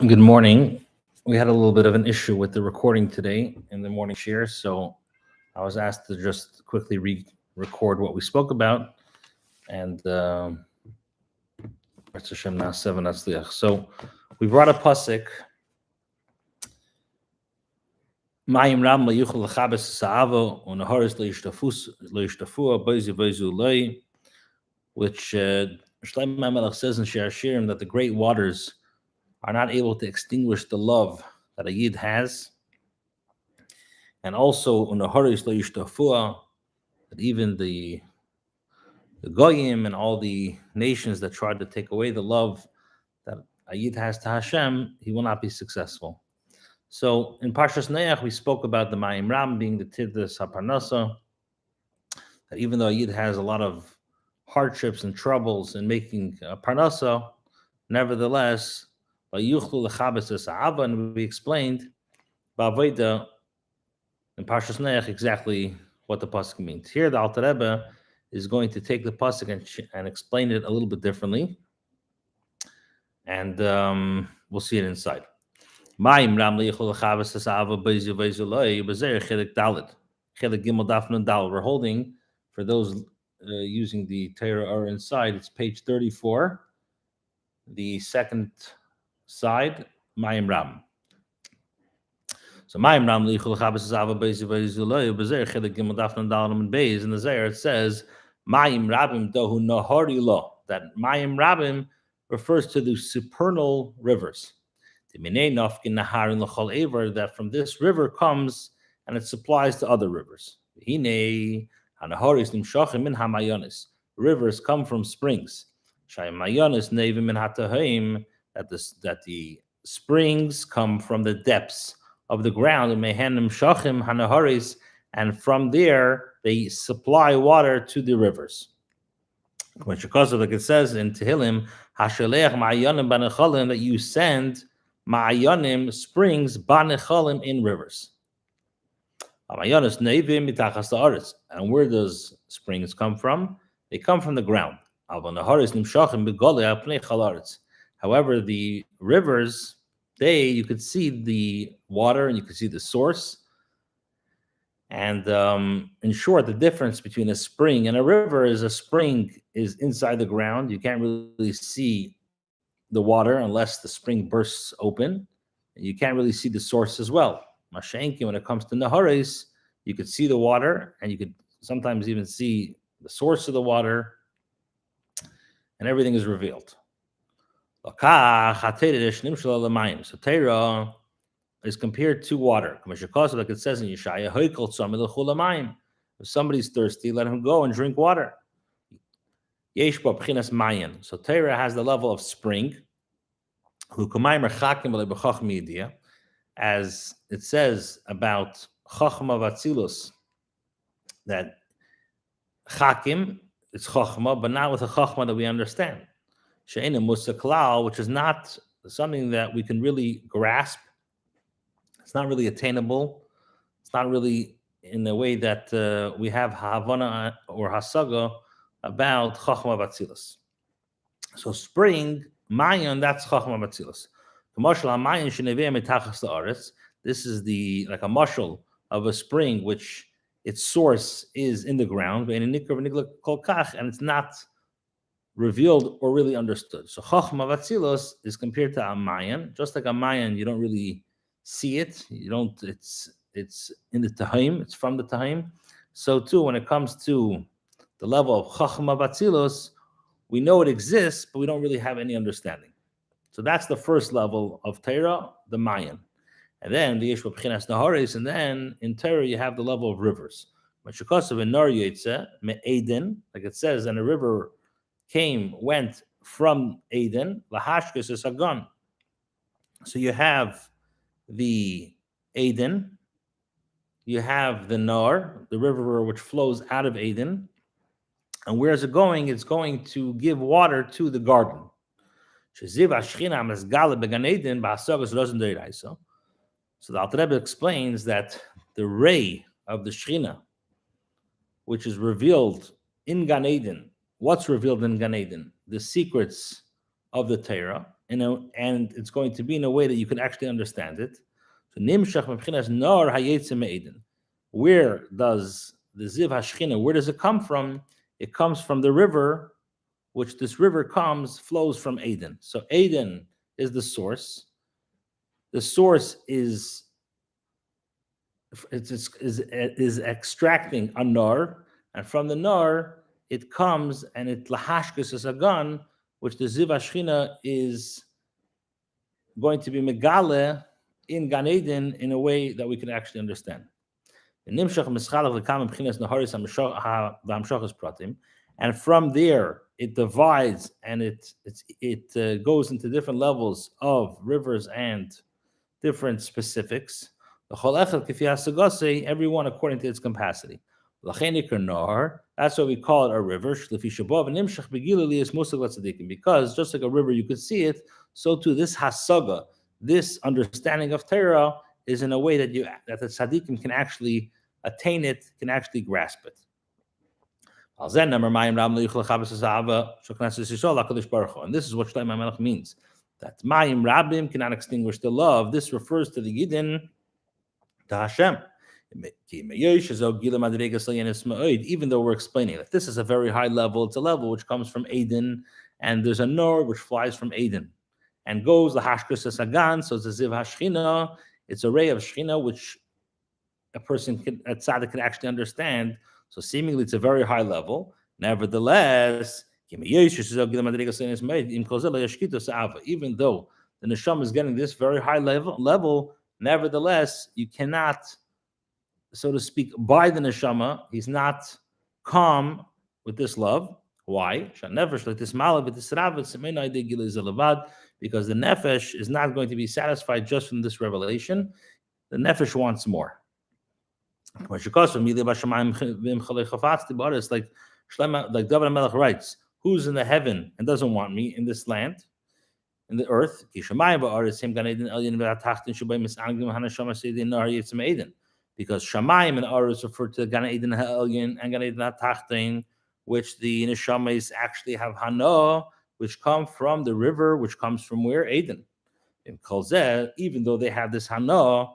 Good morning. We had a little bit of an issue with the recording today in the morning share, so I was asked to just quickly re-record what we spoke about, and so we brought a pasuk. Mayim ram layuchel lechabes sa'avo unaharis leishtafua boizu boizu loi, which Shloimo Melech says in Shir Hashirim that the great waters are not able to extinguish the love that a yid has, and also unaharis leishtafua, that even the goyim and all the nations that tried to take away the love that a yid has to Hashem, he will not be successful. So in Parshas Noach, we spoke about the Mayim Ram being the Tivdas HaParnasa, that even though a Yid has a lot of hardships and troubles in making a Parnasa, nevertheless, and we explained Ba'avoda in Parshas Noach exactly what the pasuk means. Here, the Alter Rebbe is going to take the pasuk and explain it a little bit differently, and we'll see it inside. Mayim ram lichol chavas asava beizu beizu loy bezer chelik dalet chelik gimel daf nun dal. We're holding, for those using the Torah or inside, it's page 34, the second side, Mayim ram. So Mayim ram lichol chavas asava beizu beizu loy bezer chelik gimel daf nun dal and beis. In the Zohar it says Mayim rabim dohu nahari lo, that Mayim rabim refers to the supernal rivers. That from this river comes and it supplies to other rivers. Rivers come from springs. That the springs come from the depths of the ground, and from there they supply water to the rivers. Like it says in Tehillim, that you send Ma'ayanim, springs, banechalim, in rivers. And where does springs come from? They come from the ground. However, the rivers, you could see the water and you could see the source. And in short, the difference between a spring and a river is a spring is inside the ground. You can't really see the water unless the spring bursts open. You can't really see the source as well. Mashenki, when it comes to Naharis, you could see the water and you could sometimes even see the source of the water, and everything is revealed. So Torah is compared to water. Like it says in Yeshaya, if somebody's thirsty, let him go and drink water. So Torah has the level of spring, as it says about Chachma Vatzilus, that Chakim, it's Chachma, but not with a Chachma that we understand. She'ena Musa Klal, which is not something that we can really grasp. It's not really attainable. It's not really in the way that we have Havana or Hasaga about Chachma Vatzilus. So spring, Mayan, that's Chachma Vatzilus. This is like a mushal of a spring, which its source is in the ground, and it's not revealed or really understood. So Chachma Vatzilus is compared to a Mayan. Just like a Mayan, you don't really see it. You don't. It's in the Tahim. It's from the Tahim. So too, when it comes to the level of Chachma Vatzilus, we know it exists, but we don't really have any understanding. So that's the first level of Torah, the Mayan. And then the Yeshua B'chinas Naharis, and then in Torah you have the level of rivers. Like it says, and a river went from Eden, Lahashkes is Hagan. So you have the Eden, you have the Nar, the river which flows out of Eden. And where is it going? It's going to give water to the garden. So the Alter Rebbe explains that the ray of the Shechina, which is revealed in Gan Eden, what's revealed in Gan Eden? The secrets of the Torah. and it's going to be in a way that you can actually understand it. So nimshach mebchinas nar hayetzim me'eden. Where does the ziv hashchina? Where does it come from? It comes from the river, which this river flows from Eden. So Eden is the source. The source is extracting a nar, and from the nar it comes and it lahashkes as a gun, which the ziv hashchina is going to be megale in Gan Eden in a way that we can actually understand. And from there it divides and it goes into different levels of rivers and different specifics. Everyone according to its capacity. That's why we call it a river. Because just like a river, you could see it, so too this hasaga, this understanding of Torah, is in a way that the tzaddikim can actually attain it, can actually grasp it. And this is what Shloimo Melech means, that Mayim Rabim cannot extinguish the love. This refers to the Yidden, to Hashem. Even though we're explaining that this is a very high level, it's a level which comes from Eden, and there's a nor which flies from Eden and goes the hashkus sagan. So it's a ziv hashchina. It's a ray of shchina which a tzaddik can actually understand. So seemingly it's a very high level. Nevertheless, even though the neshama is getting this very high level, nevertheless you cannot, so to speak, by the neshama. He's not calm with this love. Why? Because the nefesh is not going to be satisfied just from this revelation. The nefesh wants more. Like David HaMelech writes, who's in the heaven and doesn't want me in this land, in the earth? Because Shamayim and Aris refer to Gan Eden Ha'elyon and Gan Eden HaTachtin, which the Neshamas actually have Hana, which come from the river, which comes from where? Eden. Even though they have this Hana,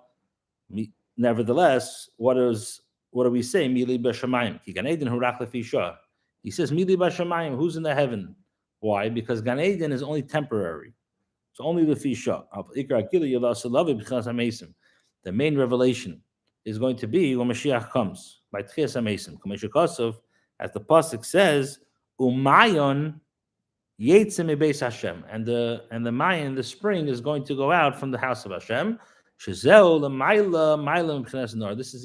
nevertheless, what do we say? Mili b'shamayim. He says Mili b'shamayim. Who's in the heaven? Why? Because Gan Eden is only temporary. It's only the fisha. The main revelation is going to be when Mashiach comes by Tchias HaMesim. As the pasuk says, Umayon Yetzim Beis Hashem, and the Mayan, the spring, is going to go out from the house of Hashem. This is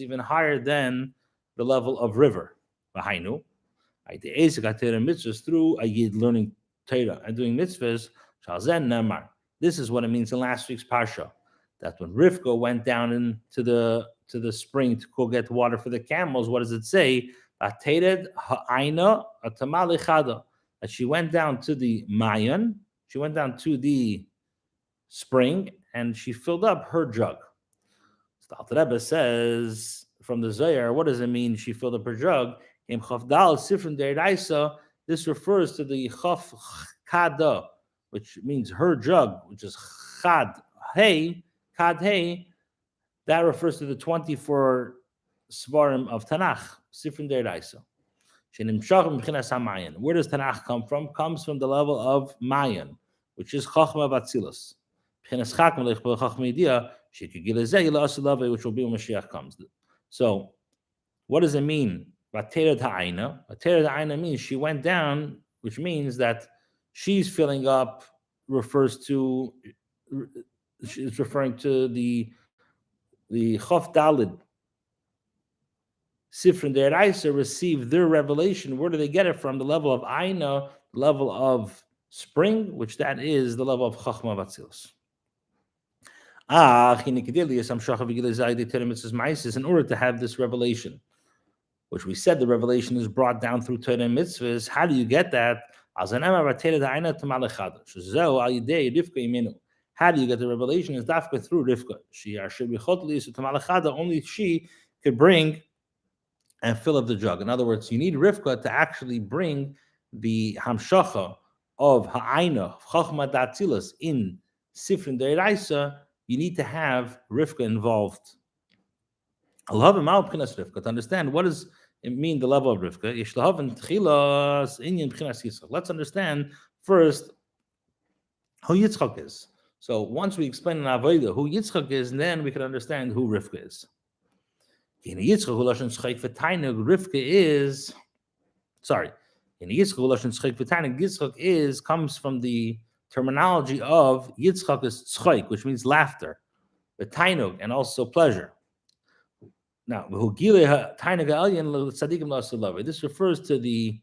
even higher than the level of river. Through a Yid learning Torah and doing mitzvahs. This is what it means in last week's parsha, that when Rivka went down into the spring to go get water for the camels, what does it say? That she went down to the Mayan, she went down to the spring, and she filled up her jug. So the Alter Rebbe says from the Zohar, what does it mean she filled up her jug? This refers to the Chaf Kada, which means her jug, which is Chad Hey, Kad Hey. That refers to the 24 Svarim of Tanakh, Sifrim Deiraisa. Where does Tanakh come from? Comes from the level of Mayan, which is Chachma Batzilus. Which will be when Mashiach comes. So, what does it mean? Vatera Ta'aina. Vatera Ta'aina means she went down, which means that she's filling up, it's referring to the Chof Dalid. Sifrin Deiraisa received their revelation. Where do they get it from? The level of Aina, the level of spring, which that is the level of Chachma Batzilus. In order to have this revelation, which we said the revelation is brought down through Torah and mitzvahs, how do you get that? How do you get the revelation? Is dafka through Rivka. Only she could bring and fill up the jug. In other words, you need Rivka to actually bring the hamshacha of ha'aina, chachma da'atzilas in Sifrin Deiraisa, you need to have Rivka involved. To understand what does it mean, the level of Rivka. Let's understand first who Yitzchak is. So once we explain in Avodah who Yitzchak is, then we can understand who Rivka is. Rivka is, sorry, Yitzchak comes from the terminology of Yitzchak is tzchok, which means laughter, v'tainug, and also pleasure. Now, this refers to the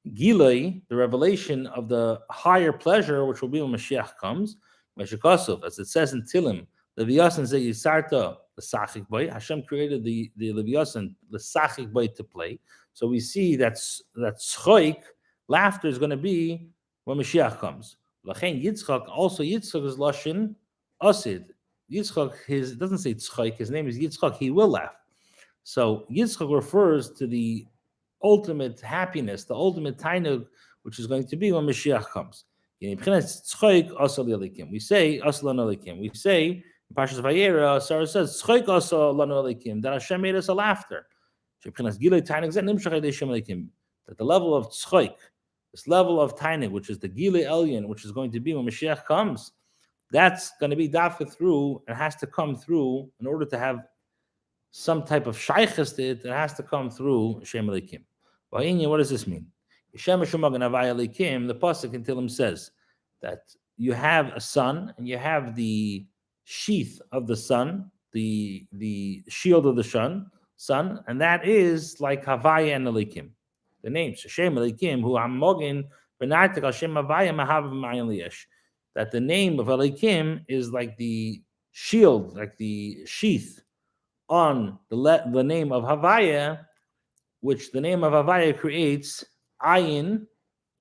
Gilei, the revelation of the higher pleasure, which will be when Mashiach comes. As it says in Tilim, Leviasan ze yisarta l'sachik boy. Hashem created the Leviasan l'sachik boy to play. So we see that tzchoik, laughter, is going to be when Mashiach comes. Lachein Yitzchak, also Yitzchak is lashon asid. Yitzchak, it doesn't say tzchoik, his name is Yitzchak, he will laugh. So Yitzchak refers to the ultimate happiness, the ultimate tainug, which is going to be when Mashiach comes. We say aslan alikim. We say in Parshas Vayera, Sarah says that Hashem made us a laughter. That the level of tzchoik, this level of tainug, which is the gilei elyon, which is going to be when Mashiach comes, that's going to be dafka through, and has to come through in order to have some type of shaykhs to it, that has to come through Shem Elikim. What does this mean? The pasuk in Tilim says that you have a sun and you have the sheath of the sun, the shield of the sun, and that is like Havaya and Elikim. The names Shem Elikim, who Amogin Benartik Hashem Havaya Mahav Mayan Liyesh. That the name of Elikim is like the shield, like the sheath on the name of Havaya, which the name of Havaya creates ayin.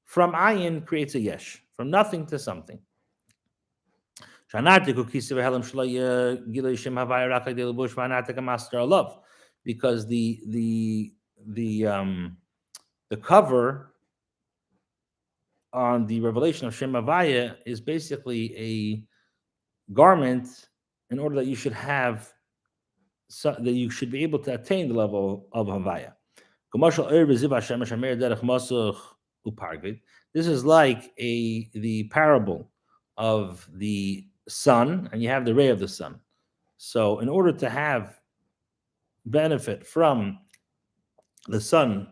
From ayin creates a yesh, from nothing to something. Because the cover on the revelation of Shem Havaya is basically a garment in order that you should have, so that you should be able to attain the level of Havaya. This is like the parable of the sun, and you have the ray of the sun. So in order to have benefit from the sun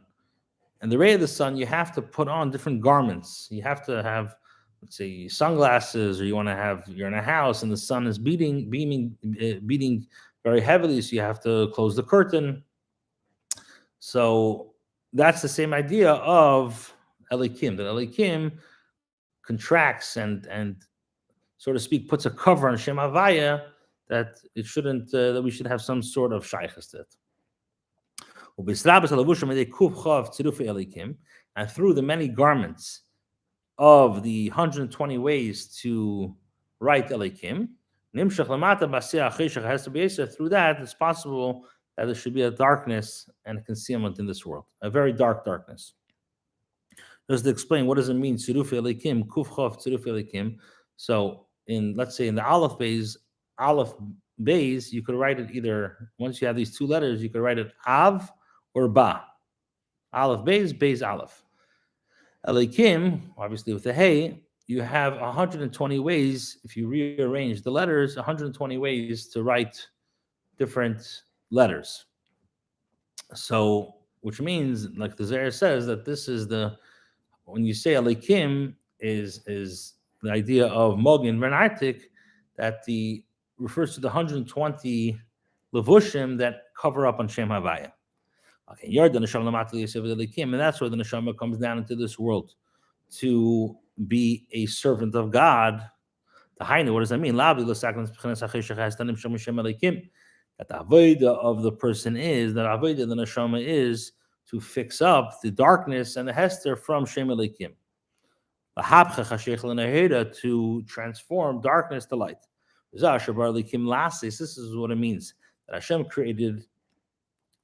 and the ray of the sun, you have to put on different garments. You have to have, let's say, sunglasses, or you're in a house and the sun is beating very heavily, so you have to close the curtain. So that's the same idea of Elikim, that Elikim contracts and so to speak puts a cover on Shem Havaya, that it shouldn't, that we should have some sort of shaykhs to it. And through the many garments of the 120 ways to write Elikim, has to be through that it's possible that there should be a darkness and a concealment in this world, a very dark darkness. Just to explain, what does it mean? Tziruf Elikim, Kuf Chav Tziruf Elikim. So let's say in the Aleph Beis, you could write it either, once you have these two letters, you could write it Av or Ba. Aleph Beis, Beis Aleph. Elikim, obviously with the Hey, you have 120 ways, if you rearrange the letters, 120 ways to write different letters. So, which means, like the Zohar says, that this is when you say Elikim is the idea of Mogin Renartik, that refers to the 120 levushim that cover up on Shem Havaya. Okay, and that's where the neshama comes down into this world to be a servant of God. What does that mean? That the avodah of the person is, that avodah the neshama is to fix up the darkness and the hester from Shem Elikim. To transform darkness to light. This is what it means that Hashem created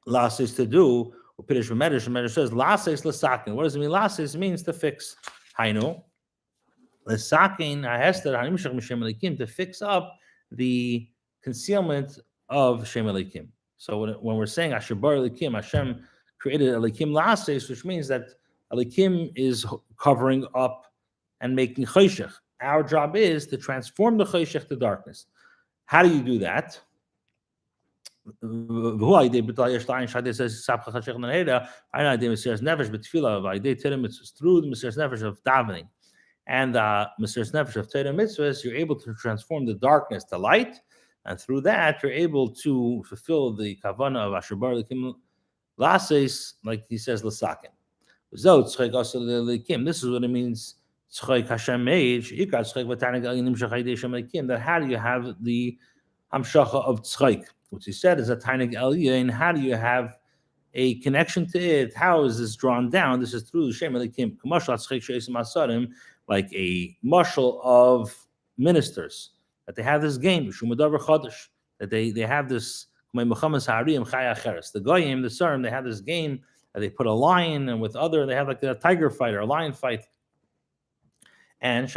lasis to do. Medrash says lasis l'sakin. What does it mean? Lasis means to fix. Hainu. to fix up the concealment of Shem Elikim. So when we're saying Asher bar Elikim, Hashem created Elikim la'ases, which means that Elikim is covering up and making choshech. Our job is to transform the choshech to darkness. How do you do that? Through the Mesiras Nefesh of davening and Mesiras Nefesh of Torah mitzvahs, you're able to transform the darkness to light, and through that you're able to fulfill the kavanah of Asher bar Elikim la'ases, like he says l'saken. This is what it means. That how do you have the hamshacha of tzchayk? What he said is a tainig elyon. How do you have a connection to it? How is this drawn down? This is through Shem Elikim. Like a marshal of ministers, that they have this game, that they have this. The goyim, the Sarim, they have this game. They put a lion, and with other, they have like a tiger fight or a lion fight. And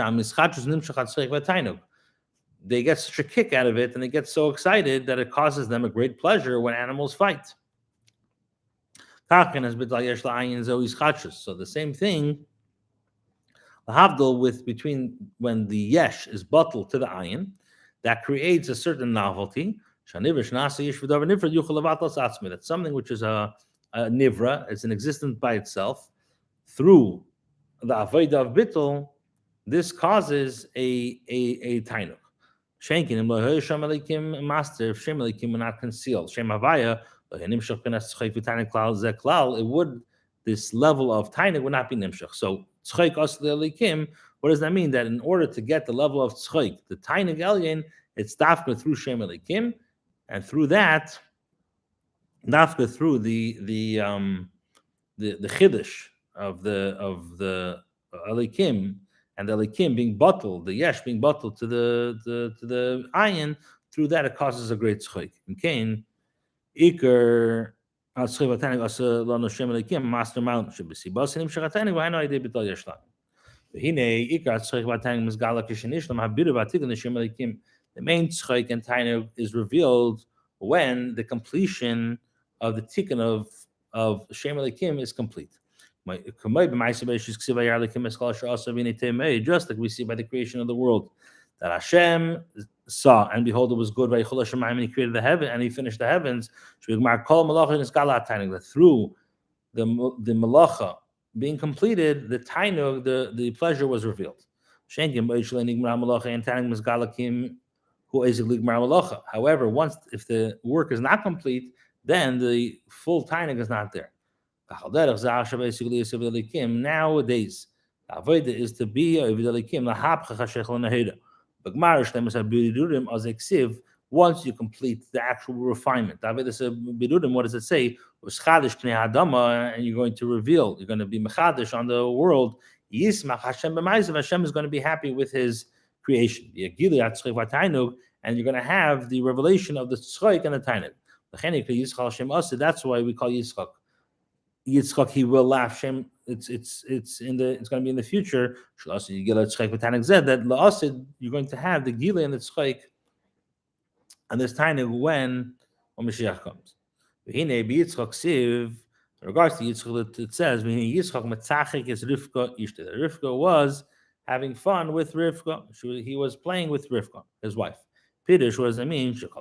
they get such a kick out of it, and they get so excited that it causes them a great pleasure when animals fight. So the same thing, with between when the yesh is bottled to the ayin, that creates a certain novelty. That's something which is a nivra, it's an existence by itself. Through the avodah of bittul, this causes a tainuk. Shenkin Shem master, if Shem Elikim were not concealed, Shem Havaya, it would, this level of tainuk would not be nimshach. So tzchayk asli elikim, what does that mean? That in order to get the level of tzchayk, the tainuk elyon, it's dafka through Shem Elikim, and through that, dafka through the chiddush of the elikim, and the elikim being bottled, the yesh being bottled to the ayin. Through that, it causes a great tzchayk. And Cain, Iker master mount should be seen. The main tzchayk and tainuk is revealed when the completion of the tikkun of Shem Elikim is complete. Just like we see by the creation of the world, that Hashem saw, and behold, it was good. And he created the heaven, and he finished the heavens. That through the malacha being completed, the tainug, the pleasure was revealed. However, if the work is not complete, then the full tainug is not there. Nowadays, the avodah is to be once you complete the actual refinement. What does it say? And you're going to reveal, you're going to be mechadish on the world. Hashem is going to be happy with his creation. And you're going to have the revelation of the tzchayk and the tainuk. That's why we call Yitzchak. Yitzchak, he will laugh. Shem, it's going to be in the future. That la'asid, you're going to have the gila and the tzchayk and this tainuk when Mashiach comes. In regards to Yitzchak, it says Yitzchak metzachik is Rivka ishta. Rivka was having fun with Rivka. He was playing with Rivka, his wife. Pidush, what does it mean? That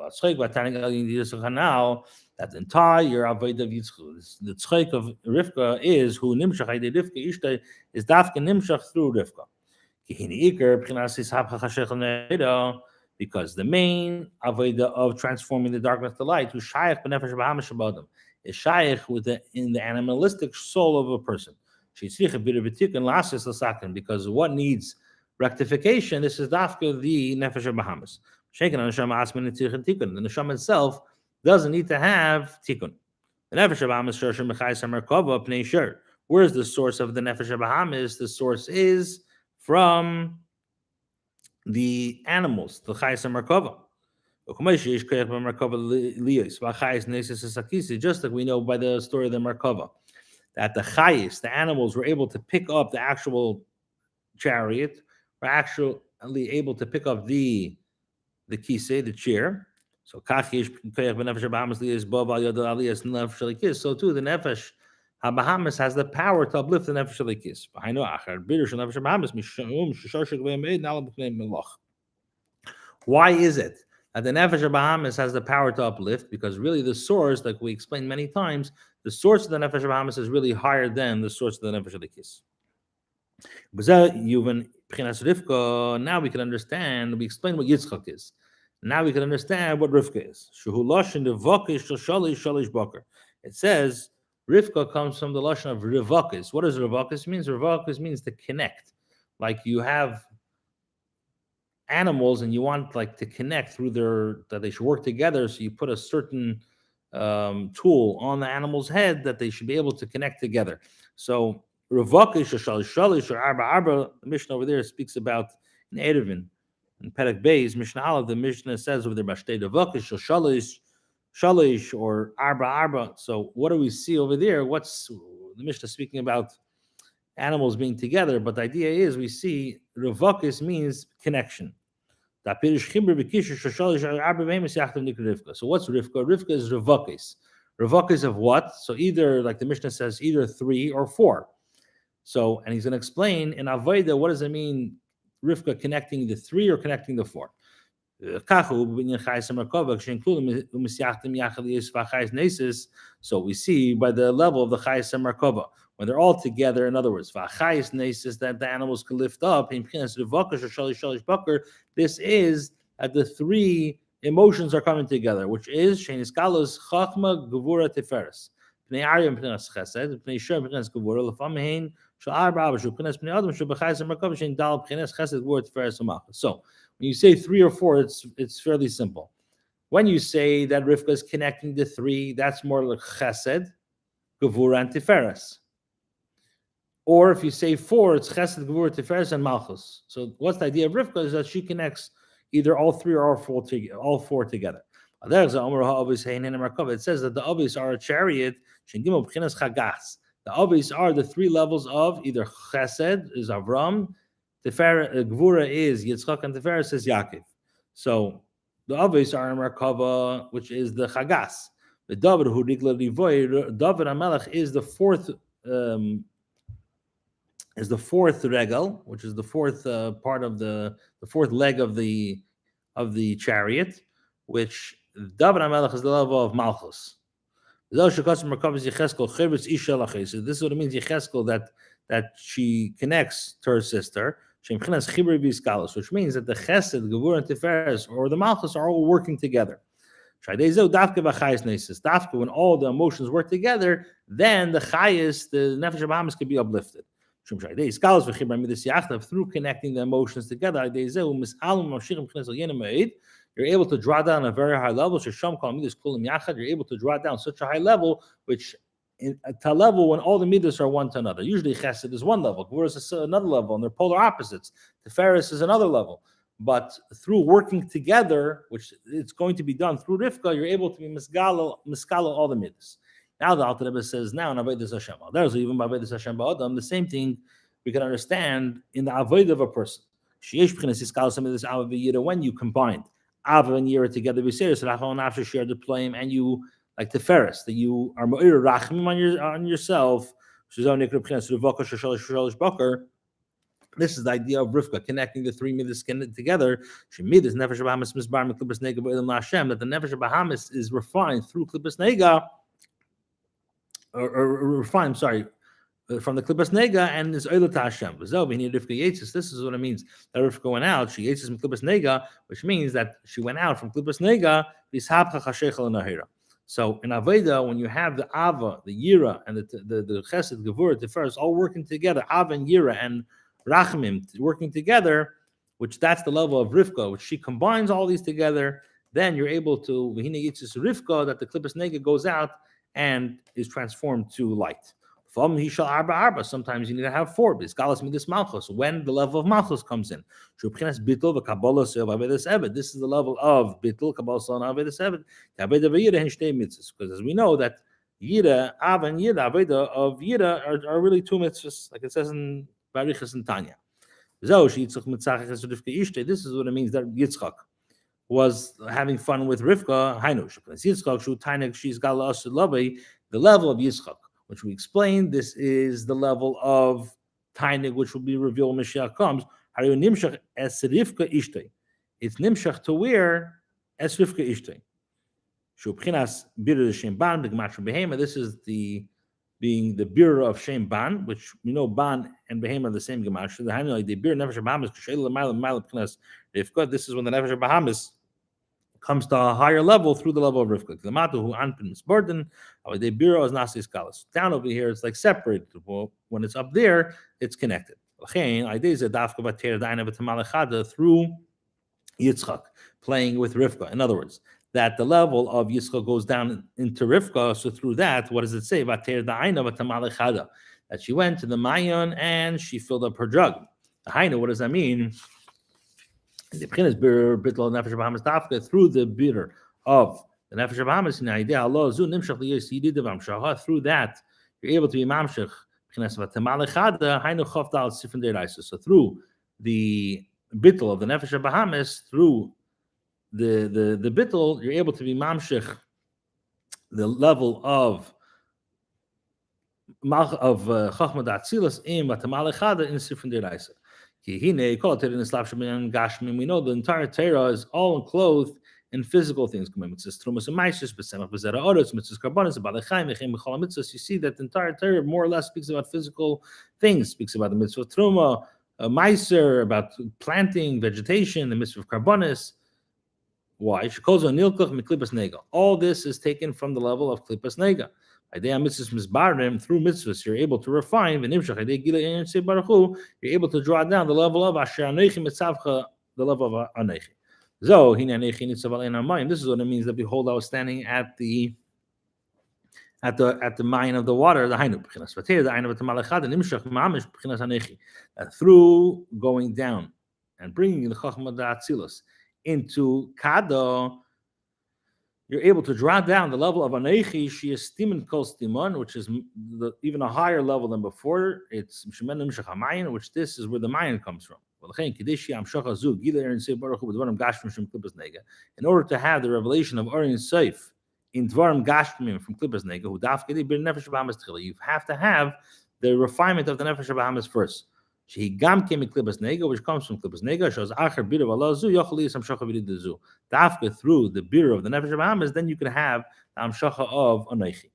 the entire avodah of Yitzchak, the tzchayk of Rivka is who nimshach ayde Rivka ishta is dafka nimshach through Rivka. Because the main avodah of transforming the darkness to light, who shayach b'nefesh b'hamish b'adam, is shayach in the animalistic soul of a person. Because what needs rectification, this is dafka the nefesh b'hamis. The neshama itself doesn't need to have tikkun. The nefesh b'hamis shorshim b'chayis hamerkava pnei shur. Where is the source of the nefesh b'hamis? The source is from the animals, the chayis hamerkava. Just like we know by the story of the Merkava, that the chayis, the animals, were able to pick up the actual chariot, are actually able to pick up the kisei, the chair. So so too the nefesh habahamis has the power to uplift the nefesh alikis. Why is it that the nefesh habahamis has the power to uplift? Because really the source, like we explained many times, the source of the nefesh habahamis is really higher than the source of the nefesh alikis. Now we can understand. We explain what Yitzchak is. Now we can understand what Rivka is. It says Rivka comes from the lashon of rivakis. What does rivakis mean? Rivakis means to connect. Like you have animals and you want like to connect through that they should work together. So you put a certain tool on the animal's head that they should be able to connect together. So Ravakish or Shalish or Arba, the Mishnah over there speaks about in Erevin. In Perek Beis, Mishnah Aleph, the Mishnah says over there, Mashtei Ravakish or Shalish or Arba. So what do we see over there? What's the Mishnah speaking about animals being together? But the idea is we see Ravakis means connection. So what's Rivka? Rivka is Ravakis. Ravakis of what? So either, like the Mishnah says, either 3 or 4. So, and he's going to explain in Avodah, what does it mean, Rivka connecting the 3 or connecting the 4? So we see by the level of the Chayes and Merkava, when they're all together, in other words, that the animals can lift up, this is that the 3 emotions are coming together, which is Sheniskalos Chachma Gevura Tiferes. Pnei Arya Pnei Chesed, Pnei Shur Pnei Gevura, Lefamhein Shal Arba Abba Shul Pnei Pnei Adam Shul B'Chayes and Merkava Shein Dal Pnei Chesed Gevura Tiferes Amach. So when you say 3 or 4, it's fairly simple. When you say that Rivka is connecting the 3, that's more like Chesed, Gevura, and Tiferes. Or if you say 4, it's Chesed, Gevura, Tiferes, and Malchus. So what's the idea of Rivka is that she connects either all 3 or all 4 together. It says that the Avis are a chariot. The Avis are the 3 levels of either Chesed is Avram, Gevura is Yitzchak, and Tiferes is Yaakov. So the Avis are in Merkava, which is the Chagas. The David who David Amelech is the 4th. Is the 4th regel, which is the 4th part of the 4th leg of the chariot, which David HaMelech is the level of Malchus. So this is what it means, Yecheskel, that she connects to her sister, which means that the Chesed, Gevura, and Tiferes, or the Malchus, are all working together. Dafka, when all the emotions work together, then the Chayes, the Nefesh HaBahamis, can be uplifted. Through connecting the emotions together, you're able to draw down a very high level. You're able to draw down such a high level, which to a level when all the midas are one to another. Usually Chesed is one level, Gvura is another level, and they're polar opposites. Tiferes is another level. But through working together, which it's going to be done through Rivka, you're able to be miskala all the midas. Now the Alter Rebbe says, now in Avodas Hashem, there's even by Avodas Hashem ba'adam, the same thing we can understand in the avodah of a person. When you combine Ava and Yira together, we say after share the plane, and you like Tiferes, that you are Ma'ir Rachmim on yourself. This is the idea of Rivka connecting the 3 midas together. That the Nefesh Bahamis is refined through Klippus Nega. Or refined, from the Klippus Nega, and is Oila to Hashem. This is what it means that Rivka went out. She Yetzis from Klippus Nega, which means that she went out from Klippus Nega. So in Avodah, when you have the Ava, the Yira, and the Chesed, Gevura, Tiferes all working together, Ava and Yira and Rachmim working together, which that's the level of Rivka, which she combines all these together, then you're able to V'hina Yitzis Rivka, that the Klippus Nega goes out and is transformed to light. Sometimes you need to have 4. When the level of Malchus comes in. This is the level of Bittul, Kabbalah, and Avodas Eved. Because as we know that Yira, Av and Yira, Avodah of Yira are really 2 mitzvahs, like it says in Barichas and Tanya. This is what it means that Yitzchak was having fun with Rivka. The level of Yitzchak, which we explained, this is the level of Tainig, which will be revealed when Mashiach comes. It's nimshach to where as Rivka Ishtay. This is the being the bir of Shem Ban, which we know Ban and Behema are the same Gemash. The bir Nefesh Bahamas, Rivka. This is when the Nefesh Bahamas comes to a higher level through the level of Rivka. Down over here, it's like separated. Well, when it's up there, it's connected. Through Yitzchak, playing with Rivka. In other words, that the level of Yitzchak goes down into Rivka. So through that, what does it say? That she went to the Mayon and she filled up her jug. What does that mean? The through the bitter of the Nefesh Bahamas, through that, you're able to be mamshech. So through the bittul of the Nefesh Bahamas, through the bittul, you're able to be mamshech the level of chachma da'atzilas in v'tamalechada in sifrei deraisa. We know the entire Torah is all enclosed in physical things. You see that the entire Torah more or less speaks about physical things, speaks about the mitzvah truma, meiser, about planting, vegetation, the mitzvah of karbonis. Why? All this is taken from the level of klipas nega. Through mitzvahs, you're able to refine. You're able to draw down the level of asher anechi mitzavcha, the level of anechi. This is what it means that behold, I was standing at the mine of the water, the hainu. Through going down and bringing the chachma da'atzilos into kado, you're able to draw down the level of anechi, she is stiman kol stimon, which is even a higher level than before. It's which this is where the mayan comes from. In order to have the revelation of Orin Seif in Dvarim Gashmim from Klipas Nega, who dafkedi bir Nefesh Bahamas tchila, you have to have the refinement of the Nefesh Bahamas first. She gam came in Klipas Nega, which comes from Klipas Nega, shows acher bir of Allah zu yochli samshacha v'rid zu. Dafka through the bir of the Nefesh Bahamas, then you can have the amshacha of Anoichi.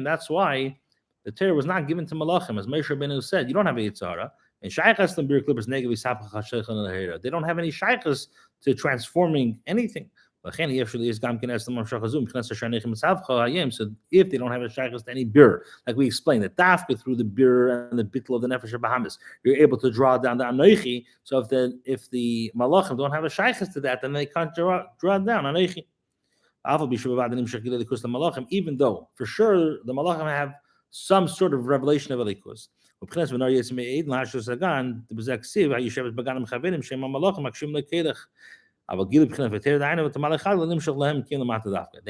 That's why the Torah was not given to Malachim, as Moshe Rabbeinu said. You don't have a Yitzhara. And shaychas them bir klipas nega v'sapach hashaychan l'hera. They don't have any shaychas to transforming anything. So if they don't have a shaychus to any bir, like we explained, that dafka through the bir and the bittul of the nefesh Bahamas, you're able to draw down the anoichi. So if the malachim don't have a shaychus to that, then they can't draw down anoichi. Even though for sure the malachim have some sort of revelation of elikus. They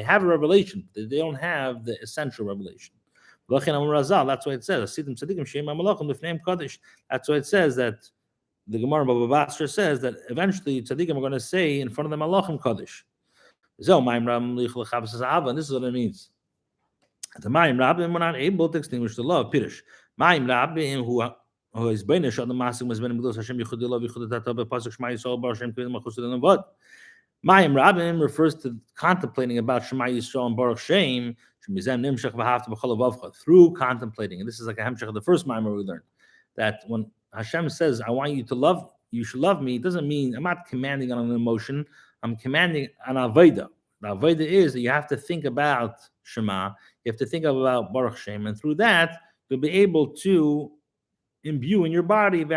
have a revelation, but they don't have the essential revelation. That's why it says, that's why it says that the Gemara Baba Basra says that eventually tzaddikim are going to say in front of the Malachim Kaddish. And this is what it means. The Mayim Rabim were not able to extinguish the law of Pirish. Mayim Rabim, who is Beinish on the Masim was Ben Milos Hashem Yichudillah Yichudata Pasuk Shema Yisrael Bar Hashem Kivim Machusad and Vad. Mayim Rabim refers to contemplating about Shema Yisrael and Baruch Shem Shemizem Nimshach V'Havta B'Chol Avavcha through contemplating. And this is like a hemshach of the first Mayim we learned that when Hashem says, "I want you to love, you should love me," it doesn't mean I'm not commanding on an emotion. I'm commanding on Avodah. The Avodah is that you have to think about Shema. You have to think about Baruch Shem, and through that you'll be able to imbue in your body. It's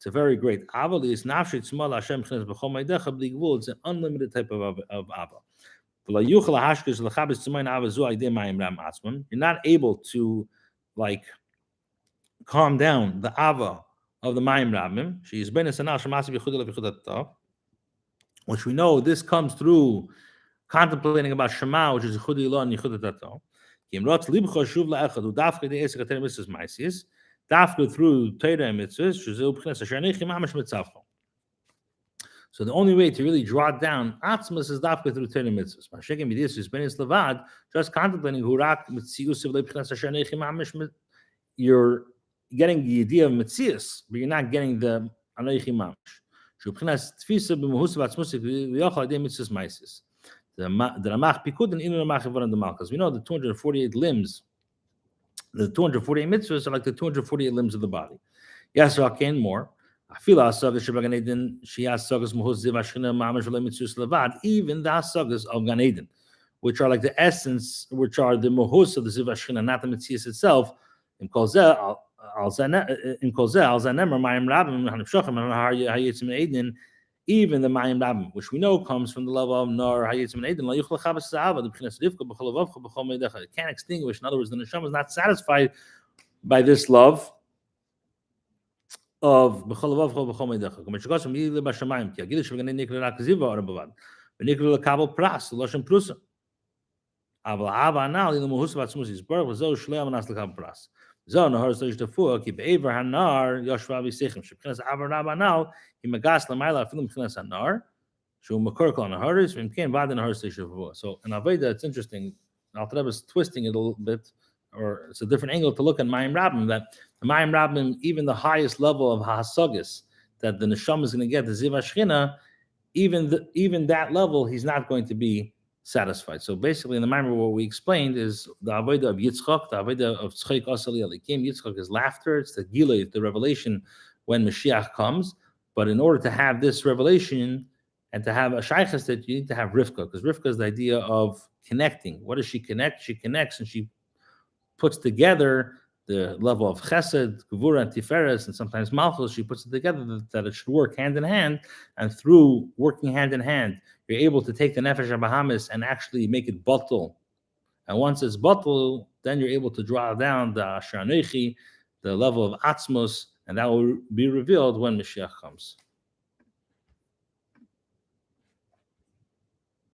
a very great ava. It's an unlimited type of ava. You're not able to like calm down the ava of the Mayim Rabim. Which we know this comes through contemplating about Shema, which is Yichud Ilah and Yichud Tato. Dafka through Torah and mitzvahs. So the only way to really draw down atzmas is dafka through Torah and mitzvahs. Mashiach midis is benis levad, just contemplating hurak mitzius of lebchnas asher neichi mamish. You're getting the idea of mitzius, but you're not getting the aneichi mamish. Shubchnas tfisa b'mehus v'atzmusik v'yochal adei mitzvahs maisis. The Ramach Pikud and Inu Ramach Evan and the Malkas. We know the 248 limbs, the 248 mitzvahs are like the 248 limbs of the body. Yes, Raken more. Even the sagas of Gan Eden, which are like the essence, which are the mohus of the Ziv Hashchina, not the Metzias itself. In Kolzeh, even the Mayim Rabim, which we know comes from the level of Nor Hayitzim Eden, it can't extinguish. In other words, the Neshama is not satisfied by this love of B'cholavav B'chol Meidecha. K'meshukos M'yili B'Shamayim Ki Agilish V'ganei Nikla Rak Ziva Ora B'vad V'nikla L'Kabel Pras L'Loshem Prusa Aval Ava Anal Ilu Mohus V'Atzmus Yisbarach V'Zo Shlei Amanas L'Kabel Pras Zo Nahar Zosh Tafua Ki Be'ever Hanar Yoshva V'Seichim Sheb'chinas Ava Rab Anal Himagas L'Mayla Afilim B'chinas Hanar Shu Makor Kol Naharis V'Imkein Vad Nahar Zosh Tafua. So in Avodah it's interesting. Alter Rebbe is twisting it a little bit, or it's a different angle to look at Mayim Rabim, that the Mayim Rabim, even the highest level of Ha'asagis, that the Neshama is going to get, the Ziv Hashchina, even that level, he's not going to be satisfied. So basically, in the Mayim, what we explained is the Avodah of Yitzchak, the Avodah of Tzchak Asali Alikim. Yitzchak is laughter, it's the Gila, it's the revelation when Mashiach comes. But in order to have this revelation and to have a shaychus, that you need to have Rivka, because Rivka is the idea of connecting. What does she connect? She connects and she puts together the level of chesed, gevura, and tiferes, and sometimes malchus. She puts it together that it should work hand in hand, and through working hand in hand, you're able to take the nefesh habahamis and actually make it batul. And once it's batul, then you're able to draw down the asher anechi, the level of atzmos, and that will be revealed when Mashiach comes.